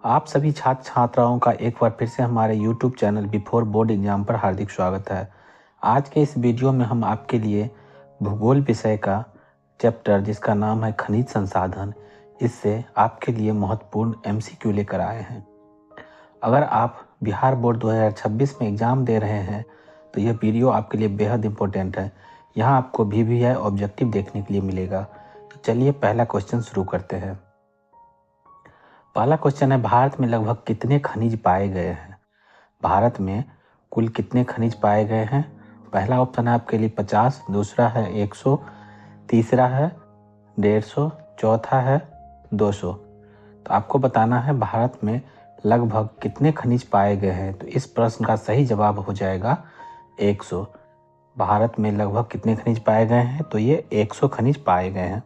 आप सभी छात्र छात्राओं का एक बार फिर से हमारे YouTube channel before board exam पर हार्दिक स्वागत है। आज के इस वीडियो में हम आपके लिए भूगोल विषय का चैप्टर जिसका नाम है खनिज संसाधन, इससे आपके लिए महत्वपूर्ण MCQ लेकर आए हैं। अगर आप बिहार बोर्ड 2026 में एग्जाम दे रहे हैं तो यह वीडियो आपके लिए बेहद इम्पोर्टेंट है। यहाँ आपको VVI ऑब्जेक्टिव देखने के लिए मिलेगा। तो चलिए पहला क्वेश्चन शुरू करते हैं। पहला क्वेश्चन है, भारत में लगभग कितने खनिज पाए गए हैं? भारत में कुल कितने खनिज पाए गए हैं? पहला ऑप्शन है आपके लिए 50, दूसरा है 100, तीसरा है 150, चौथा है 200। तो आपको बताना है भारत में लगभग कितने खनिज पाए गए हैं। तो इस प्रश्न का सही जवाब हो जाएगा 100। भारत में लगभग कितने खनिज पाए गए हैं? तो ये 100 खनिज पाए गए हैं।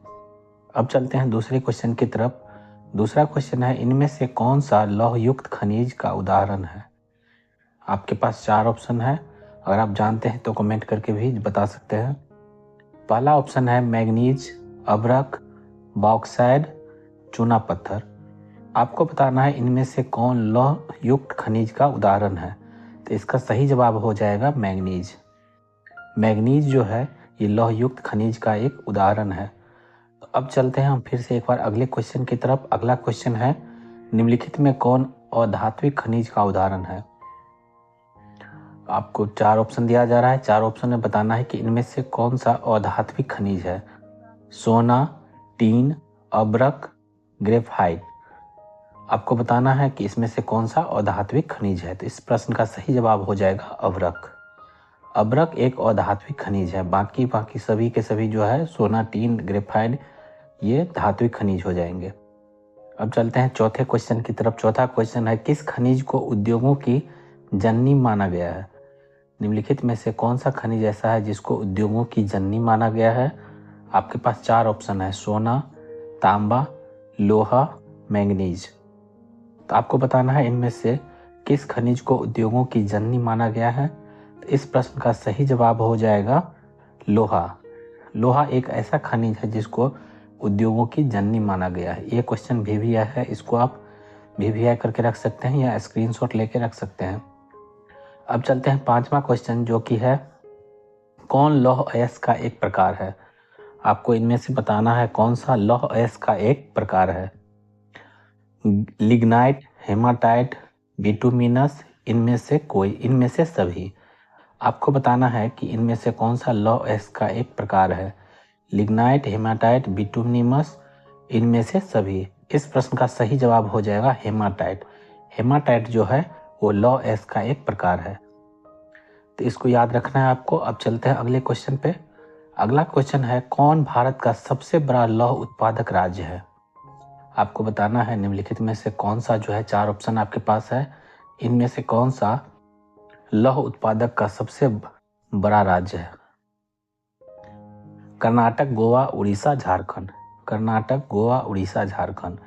अब चलते हैं दूसरे क्वेश्चन की तरफ। दूसरा क्वेश्चन है, इनमें से कौन सा लौह युक्त खनिज का उदाहरण है? आपके पास 4 ऑप्शन है। अगर आप जानते हैं तो कमेंट करके भी बता सकते हैं। पहला ऑप्शन है मैग्नीज, अभ्रक, बॉक्साइड, चूना पत्थर। आपको बताना है इनमें से कौन लौह युक्त खनिज का उदाहरण है। तो इसका सही जवाब हो जाएगा मैग्नीज। मैग्नीज जो है ये लौह युक्त खनिज का एक उदाहरण है। तो अब चलते हैं हम फिर से एक बार अगले क्वेश्चन की तरफ। अगला क्वेश्चन है, निम्नलिखित में कौन अधात्विक खनिज का उदाहरण है? आपको 4 ऑप्शन दिया जा रहा है। 4 ऑप्शन में बताना है कि इनमें से कौन सा अधात्विक खनिज है। सोना, टीन, अभ्रक, ग्रेफाइट। आपको बताना है कि इसमें से कौन सा अधात्विक खनिज है। तो इस प्रश्न का सही जवाब हो जाएगा अभ्रक। अभ्रक एक अधात्विक खनिज है। बाकी सभी के सभी जो है सोना, टीन, ग्रेफाइट ये धात्विक खनिज हो जाएंगे। अब चलते हैं चौथे क्वेश्चन की तरफ। चौथा क्वेश्चन है, किस खनिज को उद्योगों की जननी माना गया है? निम्नलिखित में से कौन सा खनिज ऐसा है जिसको उद्योगों की जननी माना गया है? आपके पास 4 ऑप्शन है, सोना, तांबा, लोहा, मैंगनीज। तो आपको बताना है इनमें से किस खनिज को उद्योगों की जननी माना गया है। तो इस प्रश्न का सही जवाब हो जाएगा लोहा। लोहा एक ऐसा खनिज है जिसको उद्योगों की जननी माना गया है। ये क्वेश्चन VVI है, इसको आप VVI करके रख सकते हैं या स्क्रीनशॉट लेके रख सकते हैं। अब चलते हैं 5वां क्वेश्चन, जो कि है कौन लौह अयस्क का एक प्रकार है? आपको इनमें से बताना है कौन सा लौह अयस्क का एक प्रकार है। लिग्नाइट, हेमाटाइट, बिटुमिनस, इनमें से कोई, इनमें से सभी। आपको बताना है कि इनमें से कौन सा लौह अयस्क का एक प्रकार है। लिग्नाइट, हेमाटाइट, बिटुमिनस, इनमें से सभी। इस प्रश्न का सही जवाब हो जाएगा हेमाटाइट। हेमाटाइट जो है वो लौह अयस्क का एक प्रकार है। तो इसको याद रखना है आपको। अब चलते हैं अगले क्वेश्चन पे। अगला क्वेश्चन है, कौन भारत का सबसे बड़ा लौह उत्पादक राज्य है? आपको बताना है निम्नलिखित में से कौन सा जो है, 4 ऑप्शन आपके पास है, इनमें से कौन सा लौह उत्पादक का सबसे बड़ा राज्य है। कर्नाटक, गोवा, उड़ीसा, झारखंड। कर्नाटक, गोवा, उड़ीसा, झारखंड।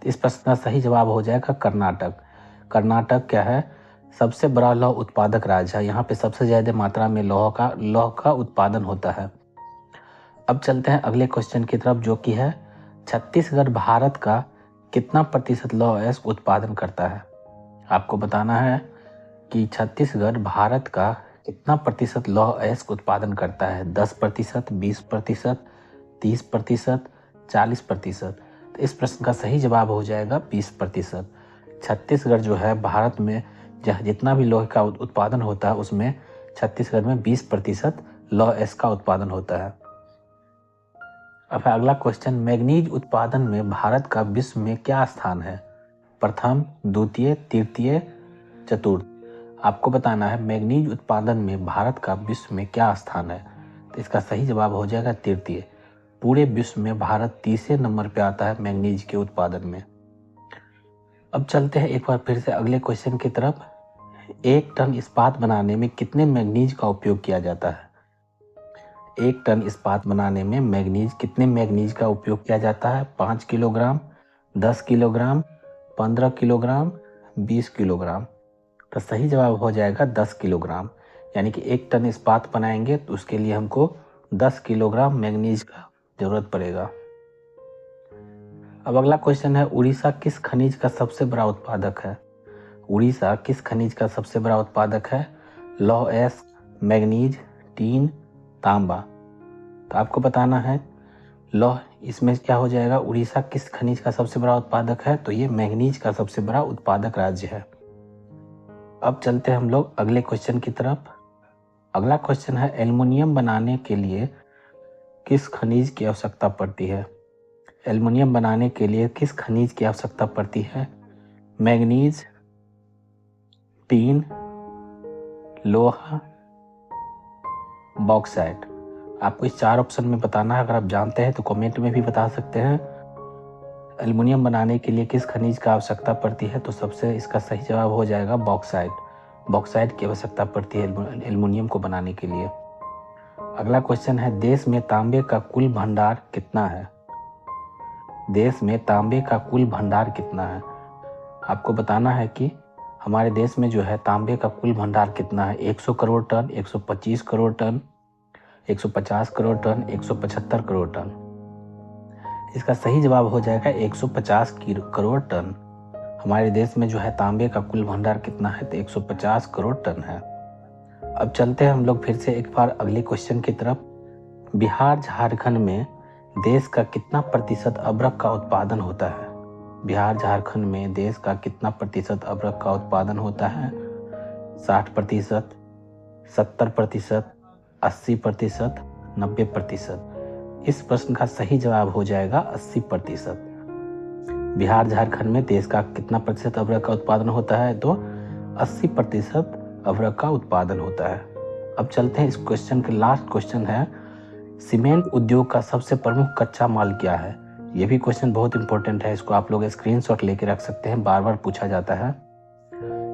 इस प्रश्न का सही जवाब हो जाएगा कर्नाटक। कर्नाटक क्या है, सबसे बड़ा लौह उत्पादक राज्य है। यहाँ पे सबसे ज्यादा मात्रा में लौह का उत्पादन होता है। अब चलते हैं अगले क्वेश्चन की तरफ, जो कि है छत्तीसगढ़ भारत का कितना प्रतिशत लौह अयस्क उत्पादन करता है? आपको बताना है कि छत्तीसगढ़ भारत का कितना प्रतिशत लौह अयस्क उत्पादन करता है। 10%, 20%, 30%, 40%। तो इस प्रश्न का सही जवाब हो जाएगा 20%। छत्तीसगढ़ जो है भारत में जितना भी लौह का उत्पादन होता है उसमें छत्तीसगढ़ में 20% लौह अयस्क का उत्पादन होता है। अब अगला क्वेश्चन, मैग्नीज उत्पादन में भारत का विश्व में क्या स्थान है? प्रथम, द्वितीय, तृतीय, चतुर्थ। आपको बताना है मैग्नीज उत्पादन में भारत का विश्व में क्या स्थान है। तो इसका सही जवाब हो जाएगा तृतीय। पूरे विश्व में भारत 30वें नंबर पे आता है मैग्नीज के उत्पादन में। अब चलते हैं एक बार फिर से अगले क्वेश्चन की तरफ। 1 टन इस्पात बनाने में कितने मैग्नीज का उपयोग किया जाता है? 1 टन इस्पात बनाने में कितने मैग्नीज का उपयोग किया जाता है? 5 किलोग्राम, 10 किलोग्राम, 15 किलोग्राम, 20 किलोग्राम। तो सही जवाब हो जाएगा 10 किलोग्राम। यानी कि 1 टन इस्पात बनाएंगे तो उसके लिए हमको 10 किलोग्राम मैग्नीज का जरूरत पड़ेगा। अब अगला क्वेश्चन है, उड़ीसा किस खनिज का सबसे बड़ा उत्पादक है? उड़ीसा किस खनिज का सबसे बड़ा उत्पादक है? लौह एस, मैग्नीज, टीन, तांबा। तो आपको बताना है लौह, इसमें क्या हो जाएगा, उड़ीसा किस खनिज का सबसे बड़ा उत्पादक है? तो ये मैग्नीज का सबसे बड़ा उत्पादक राज्य है। अब चलते हैं हम लोग अगले क्वेश्चन की तरफ। अगला क्वेश्चन है, एल्युमिनियम बनाने के लिए किस खनिज की आवश्यकता पड़ती है? एल्युमिनियम बनाने के लिए किस खनिज की आवश्यकता पड़ती है? मैग्नीज, टीन, लोहा, बॉक्साइट। आपको इस 4 ऑप्शन में बताना है। अगर आप जानते हैं तो कमेंट में भी बता सकते हैं। एल्युमिनियम बनाने के लिए किस खनिज का आवश्यकता पड़ती है? तो सबसे इसका सही जवाब हो जाएगा बॉक्साइट। बॉक्साइट की आवश्यकता पड़ती है एल्युमिनियम को बनाने के लिए। अगला क्वेश्चन है, देश में तांबे का कुल भंडार कितना है? देश में तांबे का कुल भंडार कितना है? आपको बताना है कि हमारे देश में जो है तांबे का कुल भंडार कितना है। 100 crore tonne, 125 crore tonne, 150 crore tonne, 175 crore tonne. इसका सही जवाब हो जाएगा 150 करोड़ टन। हमारे देश में जो है तांबे का कुल भंडार कितना है? तो 150 करोड़ टन है। अब चलते हैं हम लोग फिर से एक बार अगले क्वेश्चन की तरफ। बिहार झारखंड में देश का कितना प्रतिशत अबरक का उत्पादन होता है? बिहार झारखंड में देश का कितना प्रतिशत अबरक का उत्पादन होता है? 60%, 70%, 80%, 90%। इस प्रश्न का सही जवाब हो जाएगा 80%। बिहार झारखंड में देश का कितना प्रतिशत अबरक का उत्पादन होता है? तो 80% अबरक का उत्पादन होता है। अब चलते हैं इस क्वेश्चन के लास्ट क्वेश्चन है, सीमेंट उद्योग का सबसे प्रमुख कच्चा माल क्या है? ये भी क्वेश्चन बहुत इंपॉर्टेंट है, इसको आप लोग स्क्रीनशॉट लेके रख सकते हैं, बार बार पूछा जाता है।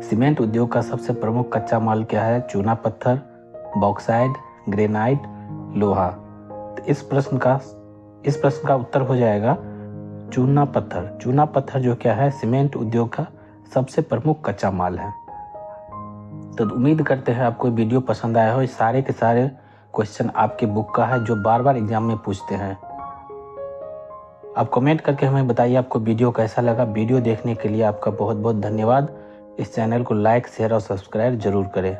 सीमेंट उद्योग का सबसे प्रमुख कच्चा माल क्या है? चूना पत्थर, बॉक्साइट, ग्रेनाइट, लोहा। तो इस प्रश्न का उत्तर हो जाएगा चूना पत्थर। चूना पत्थर जो क्या है, सीमेंट उद्योग का सबसे प्रमुख कच्चा माल है। तो उम्मीद करते हैं आपको वीडियो पसंद आया हो। ये सारे के सारे क्वेश्चन आपके बुक का है जो बार बार एग्जाम में पूछते हैं। आप कमेंट करके हमें बताइए आपको वीडियो कैसा लगा। वीडियो देखने के लिए आपका बहुत बहुत धन्यवाद। इस चैनल को लाइक, शेयर और सब्सक्राइब जरूर करें।